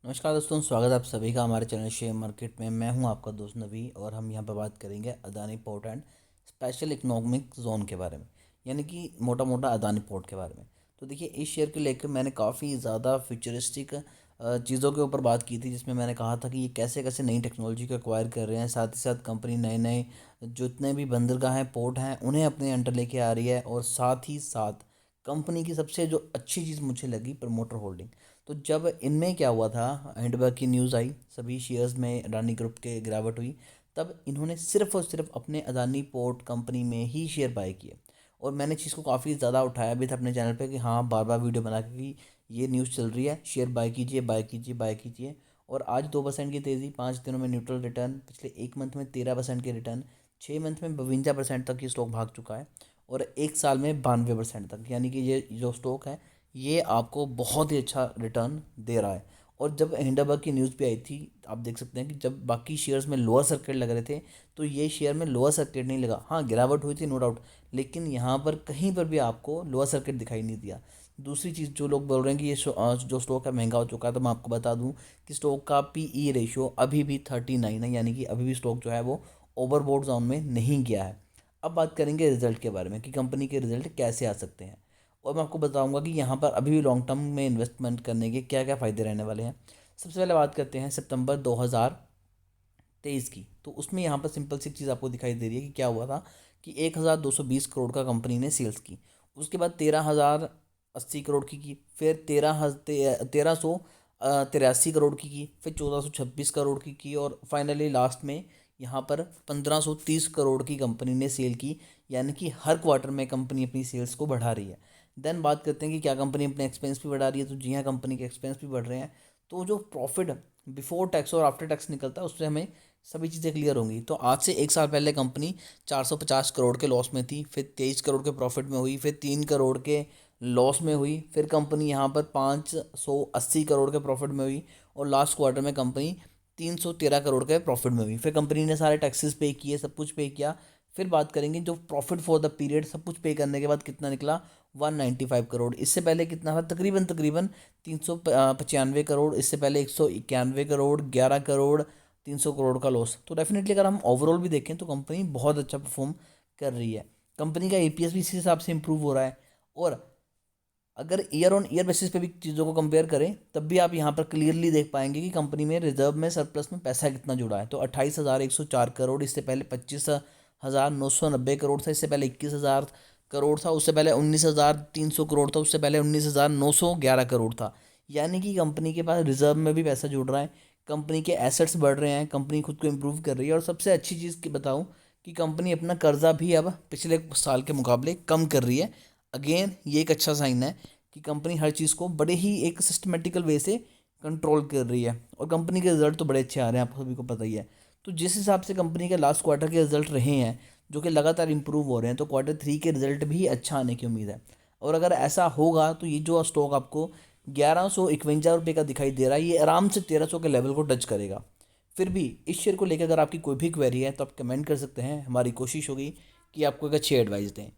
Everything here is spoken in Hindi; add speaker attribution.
Speaker 1: नमस्कार दोस्तों, स्वागत है आप सभी का हमारे चैनल शेयर मार्केट में। मैं हूं आपका दोस्त नवी और हम यहां पर बात करेंगे Adani port and special economic zone के बारे में, यानी कि मोटा मोटा अदानी पोर्ट के बारे में। तो देखिए, इस शेयर को लेकर मैंने काफ़ी ज़्यादा फ्यूचरिस्टिक चीज़ों के ऊपर बात की थी, जिसमें मैंने कहा था कि ये कैसे कैसे नई टेक्नोलॉजी को एक्वायर कर रहे हैं, साथ ही साथ कंपनी नए नए जितने भी बंदरगाह हैं, पोर्ट हैं, उन्हें अपने अंडर लेके आ रही है। और साथ ही साथ कंपनी की सबसे जो अच्छी चीज़ मुझे लगी, प्रमोटर होल्डिंग। तो जब इनमें क्या हुआ था, हिंडबर्ग की न्यूज़ आई, सभी शेयर्स में अडानी ग्रुप के गिरावट हुई, तब इन्होंने सिर्फ और सिर्फ अपने अदानी पोर्ट कंपनी में ही शेयर बाय किए। और मैंने चीज़ को काफ़ी ज़्यादा उठाया भी था अपने चैनल पे कि हाँ, बार बार वीडियो बना के कि ये न्यूज़ चल रही है, शेयर बाय कीजिए, बाय कीजिए, बाय कीजिए। और आज 2% की तेज़ी, 5 दिनों में न्यूट्रल रिटर्न, पिछले एक मंथ में 13% के रिटर्न, 6 मंथ में 52% तक ये स्टॉक भाग चुका है, और एक साल में 92% तक। यानी कि ये जो स्टॉक है, ये आपको बहुत ही अच्छा रिटर्न दे रहा है। और जब हिंडनबर्ग की न्यूज़ भी आई थी, आप देख सकते हैं कि जब बाकी शेयर्स में लोअर सर्किट लग रहे थे, तो ये शेयर में लोअर सर्किट नहीं लगा। हाँ, गिरावट हुई थी, नो डाउट, लेकिन यहाँ पर कहीं पर भी आपको लोअर सर्किट दिखाई नहीं दिया। दूसरी चीज़, जो लोग बोल रहे हैं कि ये जो स्टॉक है महंगा हो चुका है, तो मैं आपको बता दूं कि स्टॉक का पीई रेशियो अभी भी 39 है, यानी कि अभी भी स्टॉक जो है वो ओवरबोट जोन में नहीं गया है। अब बात करेंगे रिजल्ट के बारे में कि कंपनी के रिजल्ट कैसे आ सकते हैं। और मैं आपको बताऊंगा कि यहाँ पर अभी भी लॉन्ग टर्म में इन्वेस्टमेंट करने के क्या क्या फ़ायदे रहने वाले हैं। सबसे पहले बात करते हैं सितंबर 2023 की। तो उसमें यहाँ पर सिंपल सी चीज़ आपको दिखाई दे रही है कि क्या हुआ था कि 1220 करोड़ का कंपनी ने सेल्स की। उसके बाद 13,080 करोड़ की, फिर 13,083 करोड़ की, फिर 1426 करोड़ की, और फाइनली लास्ट में यहाँ पर 1530 करोड़ की कंपनी ने सेल की। यानी कि हर क्वार्टर में कंपनी अपनी सेल्स को बढ़ा रही है। देन बात करते हैं कि क्या कंपनी अपने एक्सपेंस भी बढ़ा रही है, तो जी हाँ, कंपनी के एक्सपेंस भी बढ़ रहे हैं। तो जो प्रॉफिट बिफोर टैक्स और आफ्टर टैक्स निकलता है, उससे हमें सभी चीज़ें क्लियर होंगी। तो आज से एक साल पहले कंपनी 450 करोड़ के लॉस में थी, फिर 23 करोड़ के प्रॉफिट में हुई, फिर 3 करोड़ के लॉस में हुई, फिर कंपनी यहाँ पर 580 करोड़ के प्रॉफिट में हुई, और लास्ट क्वार्टर में कंपनी 313 करोड़ के प्रॉफिट में हुई। फिर कंपनी ने सारे टैक्सेस पे किए, सब कुछ पे किया। फिर बात करेंगे जो प्रॉफिट फॉर द पीरियड, सब कुछ पे करने के बाद कितना निकला, 195 करोड़। इससे पहले कितना था, तकरीबन तकरीबन 395 करोड़। इससे पहले 191 करोड़, 11 करोड़, 300 करोड़ का लॉस। तो डेफिनेटली अगर हम ओवरऑल भी देखें तो कंपनी बहुत अच्छा परफॉर्म कर रही है। कंपनी का ईपीएस भी इसी हिसाब से इंप्रूव हो रहा है। और अगर ईयर ऑन ईयर बेसिस पे भी चीज़ों को कंपेयर करें, तब भी आप यहाँ पर क्लियरली देख पाएंगे कि कंपनी में रिजर्व में सरप्लस में पैसा कितना जुड़ा है। तो 28,104 करोड़, इससे पहले 25,990 करोड़ था, इससे पहले 21,000 करोड़ था, उससे पहले 19,300 करोड़ था, उससे पहले 19,911 करोड़ था। यानी कि कंपनी के पास रिजर्व में भी पैसा जुड़ रहा है, कंपनी के एसेट्स बढ़ रहे हैं, कंपनी खुद को इम्प्रूव कर रही है। और सबसे अच्छी चीज़ की बताऊँ कि कंपनी अपना कर्जा भी अब पिछले साल के मुकाबले कम कर रही है। अगेन ये एक अच्छा साइन है कि कंपनी हर चीज़ को बड़े ही एक सिस्टमेटिकल वे से कंट्रोल कर रही है। और कंपनी के रिजल्ट तो बड़े अच्छे आ रहे हैं, आप सभी को पता ही है। तो जिस हिसाब से कंपनी के लास्ट क्वार्टर के रिजल्ट रहे हैं, जो कि लगातार इंप्रूव हो रहे हैं, तो Q3 के रिजल्ट भी अच्छा आने की उम्मीद है। और अगर ऐसा होगा तो ये जो स्टॉक आपको 1151 रुपये का दिखाई दे रहा है, ये आराम से 1300 के लेवल को टच करेगा। फिर भी इस शेयर को लेकर अगर आपकी कोई भी क्वेरी है, तो आप कमेंट कर सकते हैं। हमारी कोशिश होगी कि आपको एक अच्छी एडवाइस दें।